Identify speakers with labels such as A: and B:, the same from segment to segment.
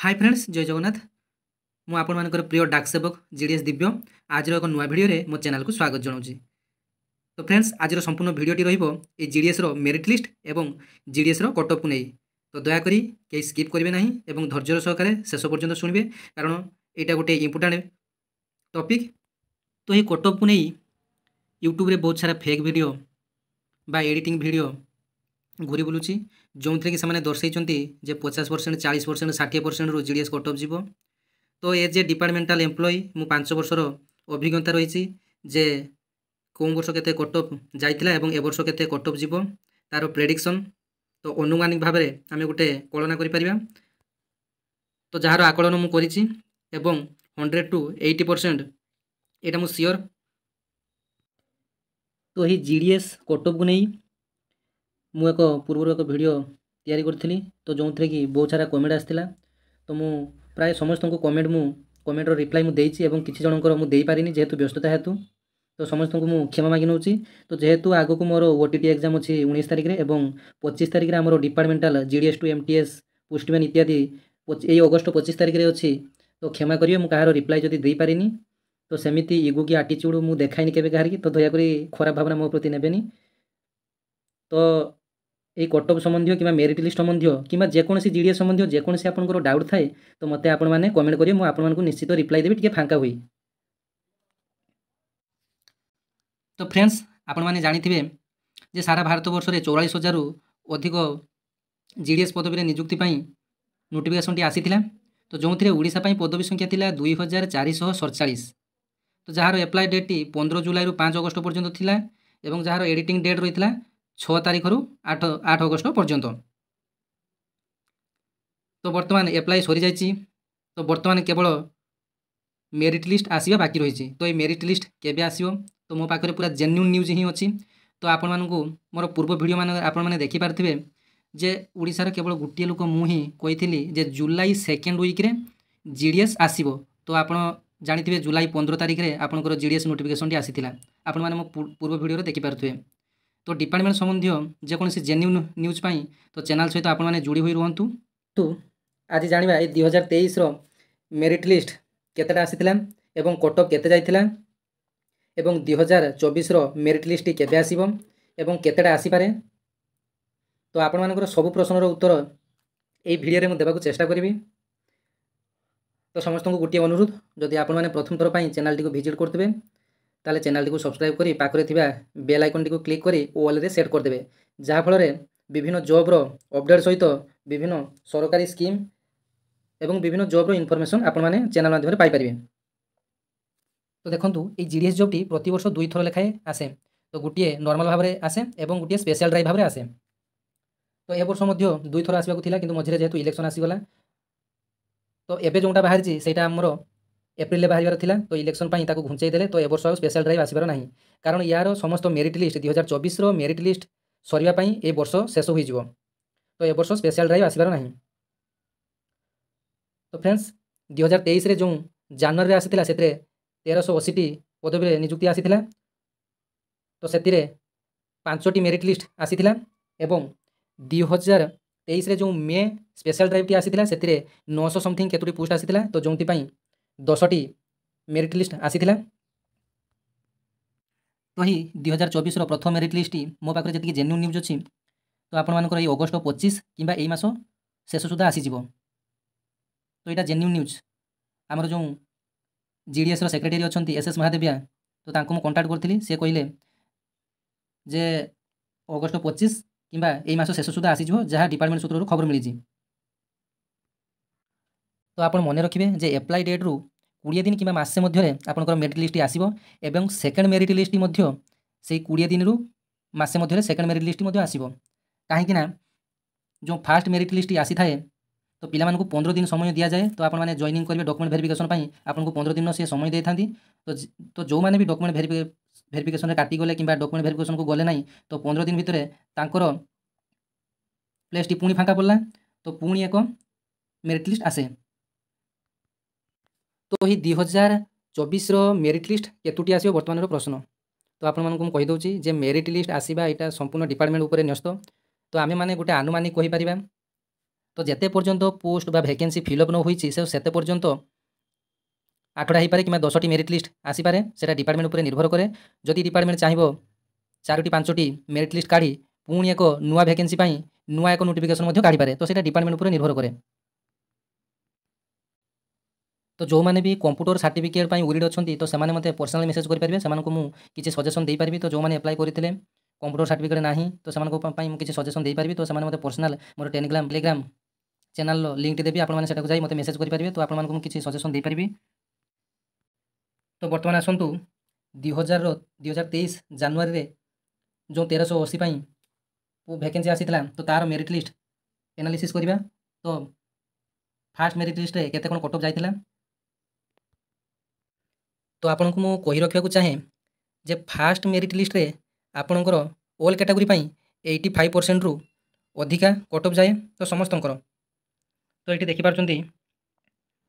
A: Hi friends जय जगन्नाथ मु आपण मानकर प्रिय डाक सेवक जीडीएस दिव्य आज एक नुआ भिडियो रे मो चैनल को स्वागत जनाऊँ। तो फ्रेंड्स आज संपूर्ण भिडियोटी रहिबो ए जीडीएस रो मेरिट लिस्ट एवं जीडीएस रो कट ऑफ को नहीं। तो दयाकोरी कहीं स्किप करेंगे ना एवं धैर्य सहकारे शेष पर्यंत शुणवे कारण यहाँ गोटे इम्पोर्टाट टॉपिक। तो ये कट ऑफ को नहीं यूट्यूब रे बहुत सारा फेक वीडियो बा एडिटिंग वीडियो घूरी बुलूची जो थे कि से दर्शाई 50% 40% 60% रु जीडीएस कट ऑफ जीवो। तो एज ए डिपार्टमेंटाल एम्प्लॉय मु 5 वर्षर अभिज्ञता रही जे कौन वर्ष केते कट ऑफ जाइतिला एवं ए वर्ष केते कट ऑफ जीवो तार प्रेडिक्शन। तो अनुमानिक भाव में आम गोटे कलना करिपरिबा। तो जार आकलन मु करिछि एवं 100 to 80% एटा मु सियोर। तो ही जीडीएस कट ऑफ को नहीं मु एक पूर्व एक वीडियो तैयारी करी। तो जो थे कि बहुत सारा कमेंट आसाला तो मु प्राय समस्त को कमेंटर रिप्लाई मुझे किसी जनकर मुझे पारिनी जेहेतु व्यस्तता हेतु। तो समस्त को मु क्षमा मागी नौची। तो जेहेतु आग को मोर ओटीटी एग्जाम अच्छी 19 तारिख में और 25 तारिख में आम डिपार्टमेंटाल जीडीएस टू एमटीएस पोस्टमैन इत्यादि ये अगस्ट 25 तारिख में अच्छी। तो क्षमा करेंगे मुझे कहार रिप्लाई जदि दे पारिनी तो सेमिति इगो की आटीच्यूड मुझे देखाइनि केबे कहार। तो दयाकोरी खराब भावना मो प्रति नेबेनी। तो ये कट ऑफ संबंधी कि मेरिट लिस्ट संबंधी कि जेकोसी जीडीएस संबंधी जेकोसी आपंकर डाउट थाए तो मत आपण मैंने कमेंट करेंगे मुझे आपको निश्चित रिप्लाई देवी टे फांका हुई। तो फ्रेंड्स आपण मैंने जानी जे सारा भारत वर्ष में 44,000 रु अधिक जीडीएस पदवी नियुक्ति नोटिफिकेशन टी आसी। तो जो थे ओडिशा पदवी संख्या थिला 2,447। तो जार एप्लाई डेट टी 15 जुलाई रु 5 अगस्त पर्यंत थिला एवं जार एडिटिंग डेट रही 6 तारिख रु 8 अगस्त पर्यंत। तो बर्तमान एप्लाई सरी जाइए। तो बर्तमान केवल मेरिट लिस्ट आसवा बाकी रही। तो ये मेरिट लिस्ट केबे आसीबो तो मो पाखरे पूरा जेन्युइन न्यूज ही अच्छी। तो आपण मानकु मोर पूर्व वीडियो मान आपण माने देखि पारथिबे जे ओडिसा रे केवल गोटे लोक मु ही कहिथिली जे जुलाई 2nd वीक रे जीडीएस आसीबो। तो आपण जानिथिबे जुलाई 15 तारिख रे आपनकर जीडीएस नोटिफिकेशन टी आसीथिला आपण माने मो पूर्व वीडियो रे देखि पारथिबे। तो डिपार्टमेंट संबंधी जेकोसी जेन्युइन न्यूज पाई तो चैनल सहित आपण माने जोड़ी होई रुहंतु। तो आज जानिबा ए 2023 रो मेरिट लिस्ट केतेटा आसीथिला एवं कट ऑफ केते जाइथिला एवं 2024 रो मेरिट लिस्ट केबे आसीबो एवं केतेटा आसी पारे। तो आपण मानकर सब प्रश्नर उत्तर ए वीडियो रे मु देबाकू चेष्टा करिवि। तो समस्त को गोटे अनुरोध जदि आपण माने प्रथम थर पई चैनल टी को विजिट करथिबे ताले चैनल को सब्सक्राइब करी पाखरे थिबा बेल आइकन टी को क्लिक करी ऑल रे सेट कर देबे जहा फल रे विभिन्न जॉब रो अपडेट सहित विभिन्न सरकारी स्कीम एवं विभिन्न जॉब रो इनफॉरमेशन आपण माने चैनल माध्यम रे पाई परिबे। तो देखंतु ए जीडीएस जॉब टी प्रति वर्ष 2 थर लेखाए आसे। तो गोटे नॉर्मल भाव में आसे एवं गोटे स्पेशल ड्राइव भाव में आसे। तो ए वर्ष मध्य 2 थर आसबाकू थिला किंतु मझिरे जेहेतु इलेक्शन आसीगला तो एबे जोंटा बाहर सेटा हमर एप्रिल बाहर थिला। तो इलेक्शन पाई ताको घुंचाई देले तो ए वर्ष स्पेशल ड्राइव आसीबार नाही कारण यार समस्त मेरिट लिस्ट 2024 रो मेरिट लिस्ट सरिया पाई ए वर्ष शेष होई जिवो। तो ए वर्ष स्पेशल ड्राइव आसीबार नाही। तो फ्रेंड्स 2023 रे जो जनवरी रे आसीथिला सेतरे 1380 टी पदवी रे नियुक्ति आसीथिला। तो सेतिरे 5टी मेरिट लिस्ट आसीथिला एवं 2023 रे जो मे स्पेशल ड्राइव टी आसीथिला सेतिरे 900 समथिंग केतुटी पोस्ट आसीथिला। तो जोंति पई 10टी मेरिट लिस्ट आसीथिला। तो ही 2024 रो प्रथम मेरिट लिस्ट मो पाखरे जति जेन्युइन न्यूज अछि तो आपण मानकर ए अगस्त 25 किंबा ए मास शेष सुधा आसी जिवो। तो एटा जेन्युइन न्यूज हमर जो जीडीएस रो सेक्रेटरी अछंती एसएस महादेविया तो तांको मु कांटेक्ट करथिली से कहिले जे अगस्त 25 किंबा ए मास शेष सुधा आसी जिवो जहा डिपार्टमेंट सूत्ररु खबर मिलिजी। तो आपण मने रखिबे जे एप्लाई डेट रु 20 दिन किंबा मासे मध्य आपनकर मेरिट लिस्ट आसीबो एवं सेकंड मेरिट लिस्ट मध्य से 20 दिन रु मासे मध्य सेकंड मेरिट लिस्ट मध्य आसीबो। काहे कि ना जो फर्स्ट मेरिट लिस्ट आसी थाए तो पिला मानकु 15 दिन समय दिया जाए। तो आपण माने जॉइनिंग करिवे डॉक्यूमेंट वेरिफिकेशन पई आपनको 15 दिन से समय दे थांती। तो जो माने भी डॉक्यूमेंट वेरिफिकेशन रे काटी गले किंबा डॉक्यूमेंट वेरिफिकेशन को गले नाही तो 15 दिन भितरे तांकर प्लेस टी पुणी फांका पड़ला तो पुणी एक मेरिट लिस्ट आसे। तो ही 2024 रो मेरिट लिस्ट केतुटी आसीबो वर्तमान रो प्रश्न। तो आपण मानकु कहि दउची जे मेरिट लिस्ट आसीबा एटा संपूर्ण डिपार्टमेंट ऊपर न्यस्त। तो आमे माने गोटे अनुमानिक कहि परिबा तो जेते पर्यंत पोस्ट बा वैकेंसी फिलअप न होईची सेते पर्यंत 8टा ହେଇପାରେ କିମ୍ବା 10ଟି ମେରିଟ୍ ଲିଷ୍ଟ ଆସିପାରେ। ସେଟା ଡିପାର୍ଟମେଣ୍ଟ ଉପରେ ନିର୍ଭର କରେ। ଯଦି ଡିପାର୍ଟମେଣ୍ଟ ଚାହିଁବ 4ଟି 5ଟି ମେରିଟ୍ ଲିଷ୍ଟ କାଢ଼ି ପୁଣି ଏକ ନୂଆ ଭ୍ୟାକେନ୍ସି ପାଇଁ ନୂଆ ଏକ ନୋଟିଫିକେସନ୍ ମଧ୍ୟ କାଢ଼ିପାରେ। ତ ସେଇଟା ଡିପାର୍ଟମେଣ୍ଟ ଉପରେ ନିର୍ଭର କରେ। ତ ଯେଉଁମାନେ ବି କମ୍ପ୍ୟୁଟର ସାର୍ଟିଫିକେଟ୍ ପାଇଁ ଓରିଡ୍ ଅଛନ୍ତି ତ ସେମାନେ ମୋତେ ପର୍ସନାଲ ମେସେଜ୍ କରିପାରିବେ। ସେମାନଙ୍କୁ ମୁଁ କିଛି ସଜେସନ୍ ଦେଇପାରିବି। ତ ଯେଉଁମାନେ ଆପ୍ଲାଏ କରିଥିଲେ କମ୍ପ୍ୟୁଟର ସାର୍ଟିଫିକେଟ୍ ନାହିଁ ତ ସେମାନଙ୍କ ପାଇଁ ମୁଁ କିଛି ସଜେସନ୍ ଦେଇପାରିବି। ତ ସେମାନେ ମୋତେ ପର୍ସନାଲ ମୋର ଟେଲିଗ୍ରାମ ଚ୍ୟାନେଲର ଲିଙ୍କଟି ଦେବି। ଆପଣମାନେ ସେଟାକୁ ଯାଇ ମୋତେ ମେସେଜ୍ କରିପାରିବେ। ତ ଆପଣମାନଙ୍କୁ ମୁଁ କିଛି ସଜେସନ୍ ଦେଇପାରିବି। ତ ବର୍ତ୍ତମାନ ଆସନ୍ତୁ 2023 ଜାନୁଆରୀରେ ଯେଉଁ 1380 ପାଇଁ ଭ୍ୟାକେନ୍ସି ଆସିଥିଲା ତ ତାର ମେରିଟ୍ ଲିଷ୍ଟ ଏନାଲିସିସ୍ କରିବା। ତ ଫାର୍ଷ୍ଟ ମେରିଟ୍ ଲିଷ୍ଟରେ କେତେ କ'ଣ କଟ୍ ଅଫ୍ ଯାଇଥିଲା। ତ ଆପଣଙ୍କୁ ମୁଁ କହି ରଖିବାକୁ ଚାହେଁ ଯେ ଫାର୍ଷ୍ଟ ମେରିଟ୍ ଲିଷ୍ଟରେ ଆପଣଙ୍କର ଅଲ୍ କ୍ୟାଟାଗୋରୀ ପାଇଁ 85%ରୁ ଅଧିକା କଟ୍ ଅଫ୍ ଯାଏ। ତ ସମସ୍ତଙ୍କର ତ ଏଠି ଦେଖିପାରୁଛନ୍ତି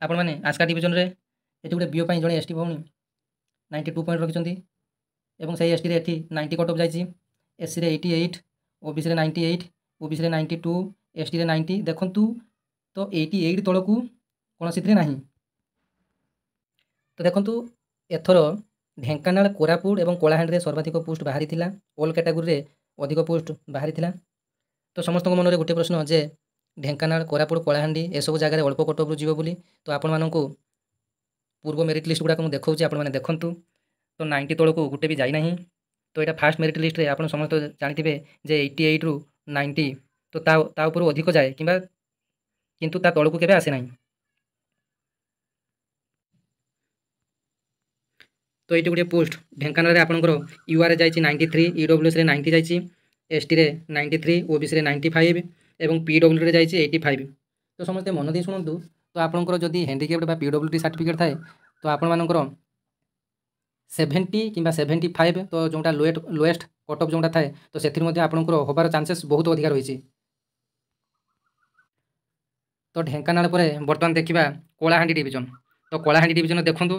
A: ଆପଣମାନେ ଆସ୍କା ଡିଭିଜନରେ ଏଠି ଗୋଟେ ବିଓ ପାଇଁ ଜଣେ ଏସ୍ଟି ଭଉଣୀ 92 ପଏଣ୍ଟ ରଖିଛନ୍ତି ଏବଂ ସେହି ଏସ୍ଟିରେ ଏଠି 90 କଟ୍ ଅଫ୍ ଯାଇଛି। ଏସ୍ସିରେ 88, ଓବିସିରେ 98, ଓବିସିରେ 92, ଏସ୍ଟିରେ 90। ଦେଖନ୍ତୁ ତ 88 ତଳକୁ କୌଣସିଥିରେ ନାହିଁ। ତ ଦେଖନ୍ତୁ ଏଥର ଢେଙ୍କାନାଳ, କୋରାପୁଟ ଏବଂ କଳାହାଣ୍ଡିରେ ସର୍ବାଧିକ ପୋଷ୍ଟ ବାହାରିଥିଲା। ଅଲ୍ କ୍ୟାଟାଗୋରୀରେ ଅଧିକ ପୋଷ୍ଟ ବାହାରିଥିଲା। ତ ସମସ୍ତଙ୍କ ମନରେ ଗୋଟିଏ ପ୍ରଶ୍ନ ଯେ ଢେଙ୍କାନାଳ, କୋରାପୁଟ, କଳାହାଣ୍ଡି ଏସବୁ ଜାଗାରେ ଅଳ୍ପ କଟ୍ ଅଫ୍ରୁ ଯିବ ବୋଲି। ତ ଆପଣମାନଙ୍କୁ ପୂର୍ବ ମେରିଟ୍ ଲିଷ୍ଟ ଗୁଡ଼ାକ ମୁଁ ଦେଖାଉଛି, ଆପଣମାନେ ଦେଖନ୍ତୁ। ତ 90 ତଳକୁ ଗୋଟେ ବି ଯାଇନାହିଁ। ତ ଏଇଟା ଫାର୍ଷ୍ଟ ମେରିଟ୍ ଲିଷ୍ଟରେ ଆପଣ ସମସ୍ତେ ଜାଣିଥିବେ ଯେ 88ରୁ 90 ତ ତା ଉପରୁ ଅଧିକ ଯାଏ କିନ୍ତୁ ତା ତଳକୁ କେବେ ଆସେ ନାହିଁ। ତ ଏଇଠି ଗୋଟିଏ ପୋଷ୍ଟ ଢେଙ୍କାନାଳରେ ଆପଣଙ୍କର ୟୁଆର୍ରେ ଯାଇଛି 93, ଇଡବ୍ଲ୍ୟୁଏସ୍ରେ 90 ଯାଇଛି, ଏସ୍ଟିରେ 93, ଓବିସିରେ 95 ଏବଂ ପିଡବ୍ଲ୍ୟୁରେ ଯାଇଛି 85। ତ ସମସ୍ତେ ମନ ଦେଇ ଶୁଣନ୍ତୁ। ତ ଆପଣଙ୍କର ଯଦି ହ୍ୟାଣ୍ଡିକ୍ୟାପ୍ଡ ବା ପିଡବ୍ଲ୍ୟୁଡି ସାର୍ଟିଫିକେଟ୍ ଥାଏ ତ ଆପଣମାନଙ୍କର 70 କିମ୍ବା 75 ତ ଯେଉଁଟା ଲୋଏଷ୍ଟ କଟ୍ ଅଫ୍ ଯେଉଁଟା ଥାଏ ତ ସେଥିରୁ ମଧ୍ୟ ଆପଣଙ୍କର ହେବାର ଚାନ୍ସେସ୍ ବହୁତ ଅଧିକା ରହିଛି। ତ ଢେଙ୍କାନାଳ ପରେ ବର୍ତ୍ତମାନ ଦେଖିବା କଳାହାଣ୍ଡି ଡିଭିଜନ। ତ କଳାହାଣ୍ଡି ଡିଭିଜନ ଦେଖନ୍ତୁ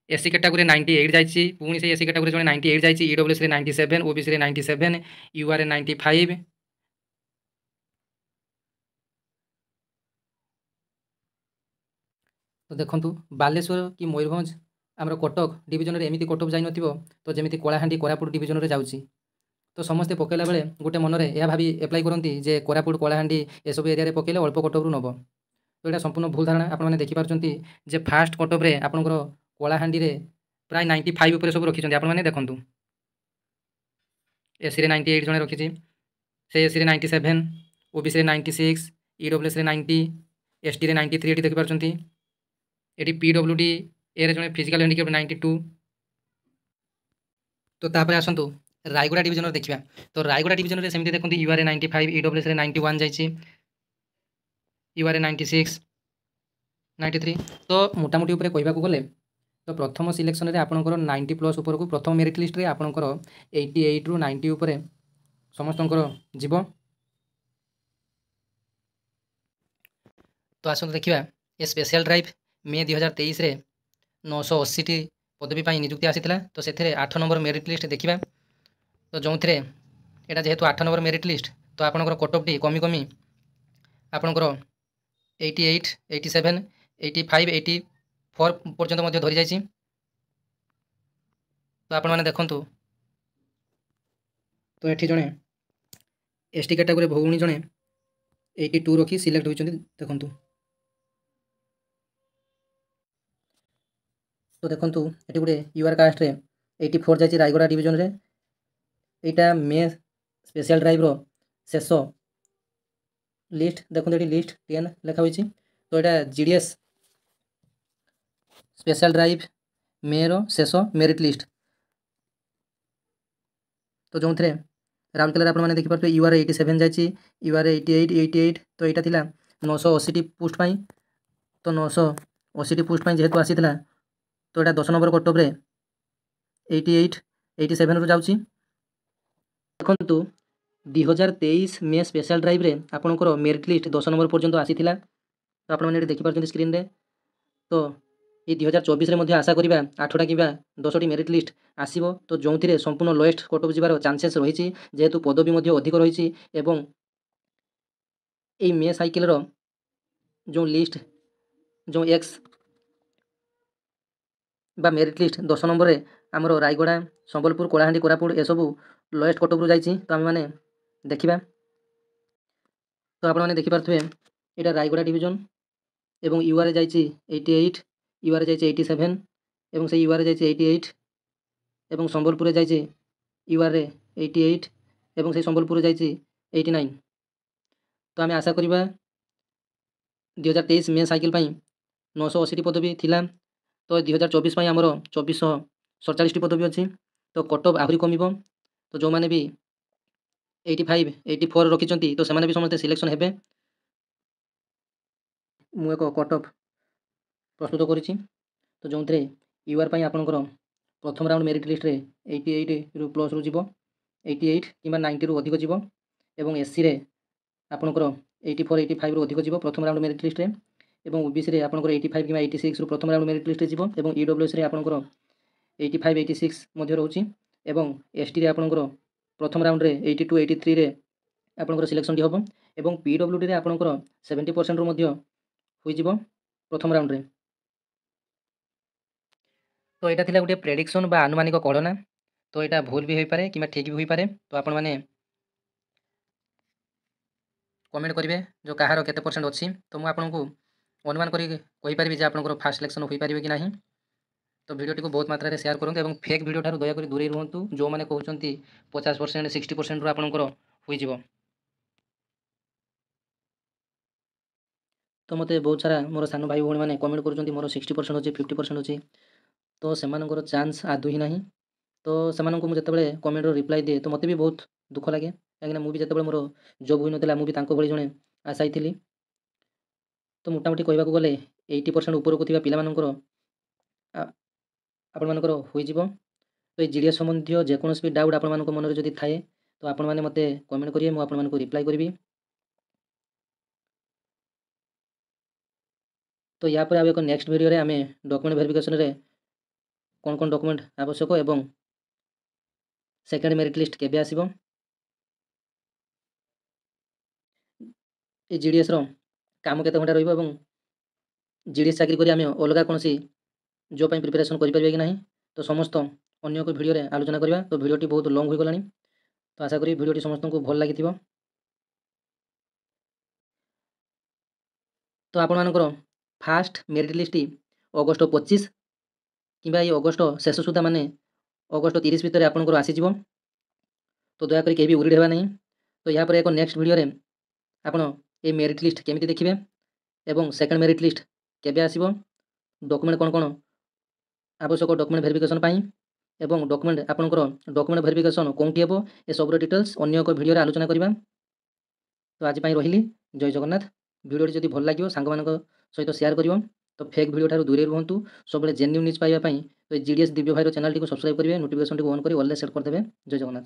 A: एससी कैटेगरी 98 जाइए, पुणी से एससी कैटेगरी जो 98 जाइए, ईडब्ल्यूएस 97, ओबीसी 97, यूआर 95। तो देखंतु बालेश्वर कि मयूरभंज आमर कटक डिविजन रे एमिति कट अफ जाई नथिबो तो जेमिति कलाहांडी कोरापुट डिविजन रे जाउची। तो समस्ते पकेला बेले गोटे मनरे या भाबी एप्लाई करंती जे कोरापुट कलाहांडी एसबु एरिया रे पकेले अल्प कट अफ रु नबो। तो एटा संपूर्ण भूल धारणा। आपण माने देखि पारचंती जे फास्ट कट अफ रे आपनकर कलाहांडी रे प्राय 95 ऊपर सब रखिछन्ती। आपण माने देखंतु एससी रे 98 जने रखिछि, से एससी रे 97, ओबीसी रे 96, ईडब्ल्यूएस रे 90, एसटी रे 93 एटी देखि पारचंती। एटी पीडब्ल्यूडी ए रे जने फिजिकल हैंडिकैप 92। तो तापर आसंतु रायगड़ा डिविजन देखिबा। तो रायगड़ा डिविजन रे सेमिति देखंती यूआर रे 95, ईडब्ल्यूएस रे 91 जाइछि, यूआर रे 96, 93। तो मोटामोटी ऊपर कहबाकू गले तो प्रथम सिलेक्शन रे आपनकर 90+ ऊपर को प्रथम मेरिट लिस्ट रे आपनकर 88 रु 90 ऊपर समस्तंकर जीव। तो आसंतु देखिबा ए स्पेशल ड्राइव मे 2023 रे 980 टी पदवी पाई नियुक्ति आसीथिला। तो सेथरे 8 नंबर मेरिट लिस्ट देखिबा। तो जोंथरे एटा जेहेतु 8 नंबर मेरिट लिस्ट तो आपनकर कट ऑफ टी कमी कमी आपनकर 88, 87, 85, 84 पर्यंत मध्य धरि जाइछि। तो आपण माने देखंतु तो एठी जणे एसटी कैटेगरी भौणी जणे 82 रखी सिलेक्ट होइछन्ती देखंतु। तो देखंतु एठी गुडे यूआर कास्ट रे 84 जाइछि रायगड़ा डिविजन रे। एटा मे स्पेशल ड्राइव रो शेष लिस्ट देखंतु एठी लिस्ट 10 लेखा होइछि। तो एटा जीडीएस स्पेशल ड्राइव मे रो शेष मेरिट लिस्ट। तो जो थे राउरकेला आप देखि पारे यूआर 87 जाइए, यूआर 88। तो यहाँ थिला 980 पोस्ट पाई। तो 980 पोस्ट पाई जेहेतु आसीथिला तो यहाँ 10 नंबर कट ऑफ रे 88, 87 रु जाउची। देखंतु 2023 मे स्पेशल ड्राइव रे आपनकर मेरिट लिस्ट 10 नंबर पर्यंत आसीथिला। तो आपण माने देखि पारछन स्क्रीन रे। तो ये 2024 रे मध्य आशा करिबा 8टा किबा 10टी मेरिट लिस्ट आसीबो। तो जोंथिरे संपूर्ण लोएस्ट कट ऑफ जिबार चांसेस रहिछि जेहेतु पदवी मध्य अधिक रहिछि एवं ए मे साइकेल रो ଯେଉଁ ଲିଷ୍ଟ ଯେଉଁ ଏକ୍ସ ବା ମେରିଟ୍ ଲିଷ୍ଟ 10 ନମ୍ବରରେ ଆମର ରାୟଗଡ଼ା, ସମ୍ବଲପୁର, କଳାହାଣ୍ଡି, କୋରାପୁଟ ଏସବୁ ଲୋଏଷ୍ଟ କଟଅଫରୁ ଯାଇଛି। ତ ଆମେମାନେ ଦେଖିବା। ତ ଆପଣମାନେ ଦେଖିପାରୁଥିବେ ଏଇଟା ରାୟଗଡ଼ା ଡିଭିଜନ ଏବଂ ୟୁଆର୍ରେ ଯାଇଛି 88, ୟୁଆର୍ରେ ଯାଇଛି 87 ଏବଂ ସେଇ ୟୁଆର୍ରେ ଯାଇଛି 88 ଏବଂ ସମ୍ବଲପୁରରେ ଯାଇଛି ୟୁଆର୍ରେ 88 ଏବଂ ସେଇ ସମ୍ବଲପୁରରେ ଯାଇଛି 89। ତ ଆମେ ଆଶା କରିବା 2023 ମେ ସାଇକେଲ ପାଇଁ 980ଟି ପଦବୀ ଥିଲା। ତ 2024 ପାଇଁ ଆମର 2447ଟି ପଦବୀ ଅଛି। ତ କଟଅଫ୍ ଆହୁରି କମିବ। ତ ଯେଉଁମାନେ ବି 85, 84 ରଖିଛନ୍ତି ତ ସେମାନେ ବି ସମସ୍ତେ ସିଲେକ୍ସନ୍ ହେବେ। ମୁଁ ଏକ କଟଅଫ୍ ପ୍ରସ୍ତୁତ କରିଛି। ତ ଯେଉଁଥିରେ ୟୁଆର୍ ପାଇଁ ଆପଣଙ୍କର ପ୍ରଥମ ରାଉଣ୍ଡ ମେରିଟ୍ ଲିଷ୍ଟରେ 88ରୁ ପ୍ଲସ୍ରୁ ଯିବ, 88 କିମ୍ବା 90ରୁ ଅଧିକ ଯିବ ଏବଂ ଏସ୍ସିରେ ଆପଣଙ୍କର 84, 85ରୁ ଅଧିକ ଯିବ ପ୍ରଥମ ରାଉଣ୍ଡ ମେରିଟ୍ ଲିଷ୍ଟରେ ଏବଂ ଓବିସିରେ ଆପଣଙ୍କର 85 କିମ୍ବା 86ରୁ ପ୍ରଥମ ରାଉଣ୍ଡ ମେରିଟ୍ ଲିଷ୍ଟରେ ଯିବ ଏବଂ ଇଡବ୍ଲ୍ୟୁଏସ୍ରେ ଆପଣଙ୍କର 85, 86 ମଧ୍ୟ ରହୁଛି ଏବଂ ଏସ୍ଟିରେ ଆପଣଙ୍କର ପ୍ରଥମ ରାଉଣ୍ଡରେ 82, 83ରେ ଆପଣଙ୍କର ସିଲେକ୍ସନଟି ହେବ ଏବଂ ପିଡବ୍ଲ୍ୟୁଡିରେ ଆପଣଙ୍କର 70%ରୁ ମଧ୍ୟ ହୋଇଯିବ ପ୍ରଥମ ରାଉଣ୍ଡରେ। ତ ଏଇଟା ଥିଲା ଗୋଟିଏ ପ୍ରେଡିକ୍ସନ୍ ବା ଆନୁମାନିକ କଳନା। ତ ଏଇଟା ଭୁଲ ବି ହୋଇପାରେ କିମ୍ବା ଠିକ୍ ବି ହୋଇପାରେ। ତ ଆପଣମାନେ କମେଣ୍ଟ କରିବେ ଯେଉଁ କାହାର କେତେ ପରସେଣ୍ଟ ଅଛି। ତ ମୁଁ ଆପଣଙ୍କୁ ଅନୁମାନ କରି କହିପାରିବି ଯେ ଆପଣଙ୍କର ଫାର୍ଷ୍ଟ ସିଲେକ୍ସନ୍ ହୋଇପାରିବେ କି ନାହିଁ। ତ ଭିଡ଼ିଓଟିକୁ ବହୁତ ମାତ୍ରାରେ ସେୟାର କରନ୍ତୁ ଏବଂ ଫେକ୍ ଭିଡ଼ିଓ ଠାରୁ ଦୟାକରି ଦୂରେଇ ରୁହନ୍ତୁ। ଯେଉଁମାନେ କହୁଛନ୍ତି 50%, 60%ରୁ ଆପଣଙ୍କର ହୋଇଯିବ। ତ ମୋତେ ବହୁତ ସାରା ମୋର ସାନ ଭାଇ ଭଉଣୀମାନେ କମେଣ୍ଟ କରୁଛନ୍ତି ମୋର 60% ଅଛି, 50% ଅଛି। ତ ସେମାନଙ୍କର ଚାନ୍ସ ଆଦୌ ହିଁ ନାହିଁ। ତ ସେମାନଙ୍କୁ ମୁଁ ଯେତେବେଳେ କମେଣ୍ଟର ରିପ୍ଲାଏ ଦିଏ ତ ମୋତେ ବି ବହୁତ ଦୁଃଖ ଲାଗେ। କାହିଁକିନା ମୁଁ ବି ଯେତେବେଳେ ମୋର ଜବ୍ ହୋଇନଥିଲା ମୁଁ ବି ତାଙ୍କ ଭଳି ଜଣେ ଆଶାୟୀ ଥିଲି। ତ ମୋଟାମୋଟି କହିବାକୁ ଗଲେ 80% ଉପରକୁ ଥିବା ପିଲାମାନଙ୍କର ଆପଣମାନଙ୍କର ହୋଇଯିବ। ତ ଏଇ ଜିଡ଼ିଏସ୍ ସମ୍ବନ୍ଧୀୟ ଯେକୌଣସି ବି ଡାଉଟ୍ ଆପଣମାନଙ୍କ ମନରେ ଯଦି ଥାଏ ତ ଆପଣମାନେ ମୋତେ କମେଣ୍ଟ କରିବେ, ମୁଁ ଆପଣମାନଙ୍କୁ ରିପ୍ଲାଏ କରିବି। ତ ୟା ପରେ ଆଉ ଏକ ନେକ୍ସଟ ଭିଡ଼ିଓରେ ଆମେ ଡକୁମେଣ୍ଟ ଭେରିଫିକେସନରେ କ'ଣ କ'ଣ ଡକୁମେଣ୍ଟ ଆବଶ୍ୟକ ଏବଂ ସେକେଣ୍ଡ ମେରିଟ୍ ଲିଷ୍ଟ କେବେ ଆସିବ, ଏ ଜିଡ଼ିଏସ୍ର କାମ କେତେ ଘଣ୍ଟା ରହିବ ଏବଂ ଜିଡ଼ିଏସ୍ ଚାକିରି କରି ଆମେ ଅଲଗା କୌଣସି ଜବ୍ ପାଇଁ ପ୍ରିପାରେସନ୍ କରିପାରିବା କି ନାହିଁ, ତ ସମସ୍ତ ଅନ୍ୟ ଏକ ଭିଡ଼ିଓରେ ଆଲୋଚନା କରିବା। ତ ଭିଡ଼ିଓଟି ବହୁତ ଲଙ୍ଗ୍ ହୋଇଗଲାଣି। ତ ଆଶା କରି ଭିଡ଼ିଓଟି ସମସ୍ତଙ୍କୁ ଭଲ ଲାଗିଥିବ। ତ ଆପଣମାନଙ୍କର ଫାର୍ଷ୍ଟ ମେରିଟ୍ ଲିଷ୍ଟଟି ଅଗଷ୍ଟ 25 କିମ୍ବା ଏଇ ଅଗଷ୍ଟ ଶେଷ ସୁଦ୍ଧା ମାନେ ଅଗଷ୍ଟ 30 ଭିତରେ ଆପଣଙ୍କର ଆସିଯିବ। ତ ଦୟାକରି କେହି ବି ଉରିଡ଼ ହେବା ନାହିଁ। ତ ଏହାପରେ ଏକ ନେକ୍ସଟ ଭିଡ଼ିଓରେ ଆପଣ এই ମେରିଟ୍ ଲିଷ୍ଟ କେମିତି ଦେଖିବେ ଏବଂ ସେକେଣ୍ଡ ମେରିଟ୍ ଲିଷ୍ଟ କେବେ ଆସିବ, ଡକୁମେଣ୍ଟ କ'ଣ କ'ଣ ଆବଶ୍ୟକ ଡକୁମେଣ୍ଟ ଭେରିଫିକେସନ୍ ପାଇଁ ଏବଂ ଡକୁମେଣ୍ଟ ଆପଣଙ୍କର ଡକୁମେଣ୍ଟ ଭେରିଫିକେସନ୍ କେଉଁଠି ହେବ ଏସବୁର ଡିଟେଲ୍ସ ଅନ୍ୟ ଏକ ଭିଡ଼ିଓରେ ଆଲୋଚନା କରିବା। ତ ଆଜି ପାଇଁ ରହିଲି। ଜୟ ଜଗନ୍ନାଥ। ଭିଡ଼ିଓଟି ଯଦି ଭଲ ଲାଗିବ ସାଙ୍ଗମାନଙ୍କ ସହିତ ସେୟାର କରିବ। ତ ଫେକ୍ ଭିଡ଼ିଓ ଠାରୁ ଦୂରେଇ ରୁହନ୍ତୁ। ସବୁବେଳେ ଜେନ୍ୟୁନ୍ ନ୍ୟୁଜ୍ ପାଇବା ପାଇଁ ତ ଜିଡ଼ିଏସ୍ ଦିବ୍ୟ ଭାଇର ଚ୍ୟାନେଲଟିକୁ ସବସ୍କ୍ରାଇବ୍ କରିବେ, ନୋଟିଫିକେସନଟିକୁ ଅନ୍ କରି ଅଲରେ ସେଟ୍ କରିଦେବେ। ଜୟ ଜଗନ୍ନାଥ।